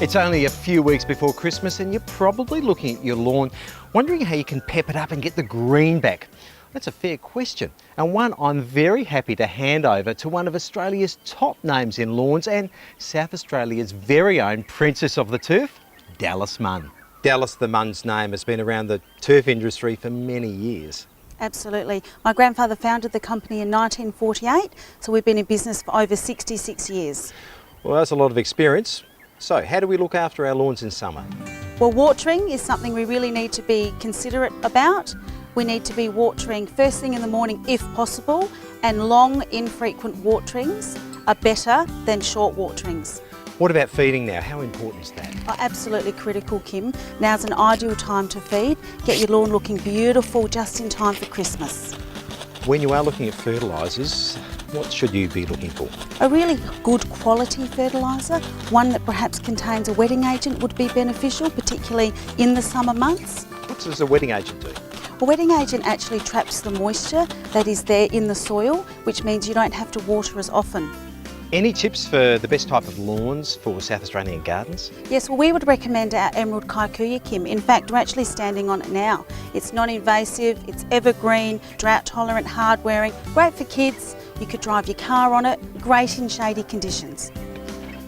It's only a few weeks before Christmas and you're probably looking at your lawn, wondering how you can pep it up and get the green back. That's a fair question, and one I'm very happy to hand over to one of Australia's top names in lawns and South Australia's very own Princess of the Turf, Dallas Munn. Dallas the Munn's name has been around the turf industry for many years. Absolutely. My grandfather founded the company in 1948, so we've been in business for over 66 years. Well, that's a lot of experience. So, how do we look after our lawns in summer? Well, watering is something we really need to be considerate about. We need to be watering first thing in the morning if possible, and long, infrequent waterings are better than short waterings. What about feeding now? How important is that? Oh, absolutely critical, Kim. Now's an ideal time to feed. Get your lawn looking beautiful just in time for Christmas. When you are looking at fertilisers, what should you be looking for? A really good quality fertiliser, one that perhaps contains a wetting agent would be beneficial, particularly in the summer months. What does a wetting agent do? A wetting agent actually traps the moisture that is there in the soil, which means you don't have to water as often. Any tips for the best type of lawns for South Australian gardens? Yes, well, we would recommend our Emerald Kikuyu, Kim. In fact, we're actually standing on it now. It's non-invasive, it's evergreen, drought tolerant, hard wearing, great for kids. You could drive your car on it, great in shady conditions.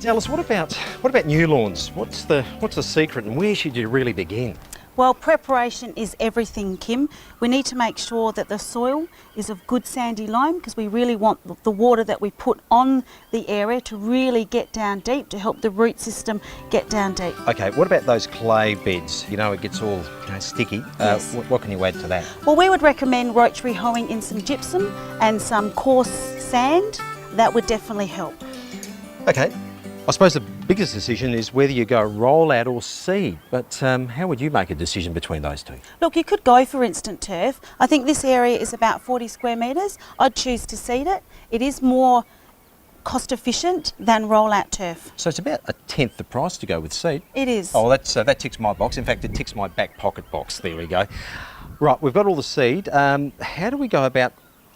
Dallas, what about new lawns? What's the secret and where should you really begin? Well, preparation is everything, Kim. We need to make sure that the soil is of good sandy loam because we really want the water that we put on the area to really get down deep, to help the root system get down deep. Okay, what about those clay beds? You know, it gets all sticky. Yes. What can you add to that? Well, we would recommend rotary hoeing in some gypsum and some coarse sand. That would definitely help. Okay, I suppose the biggest decision is whether you go roll out or seed, but how would you make a decision between those two? Look, you could go for instant turf. I think this area is about 40 square metres. I'd choose to seed it. It is more cost efficient than roll out turf. So it's about a tenth the price to go with seed. It is. Oh, that ticks my box. In fact, it ticks my back pocket box. There we go. Right, we've got all the seed. How do we go about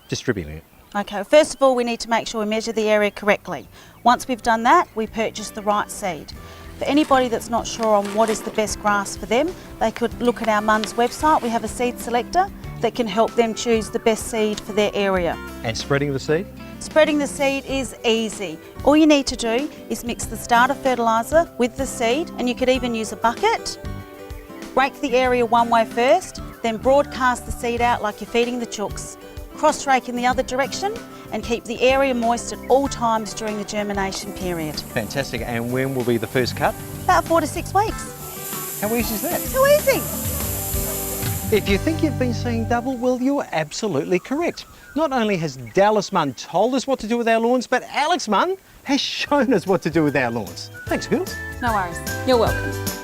distributing it? Okay, first of all, we need to make sure we measure the area correctly. Once we've done that, we purchase the right seed. For anybody that's not sure on what is the best grass for them, they could look at our Munns website. We have a seed selector that can help them choose the best seed for their area. And spreading the seed? Spreading the seed is easy. All you need to do is mix the starter fertiliser with the seed, and you could even use a bucket. Rake the area one way first, then broadcast the seed out like you're feeding the chooks. Cross-rake in the other direction and keep the area moist at all times during the germination period. Fantastic. And when will be the first cut? About 4 to 6 weeks. How easy is that? How easy. If you think you've been seeing double, well, you're absolutely correct. Not only has Dallas Munn told us what to do with our lawns, but Alex Munn has shown us what to do with our lawns. Thanks, girls. No worries. You're welcome.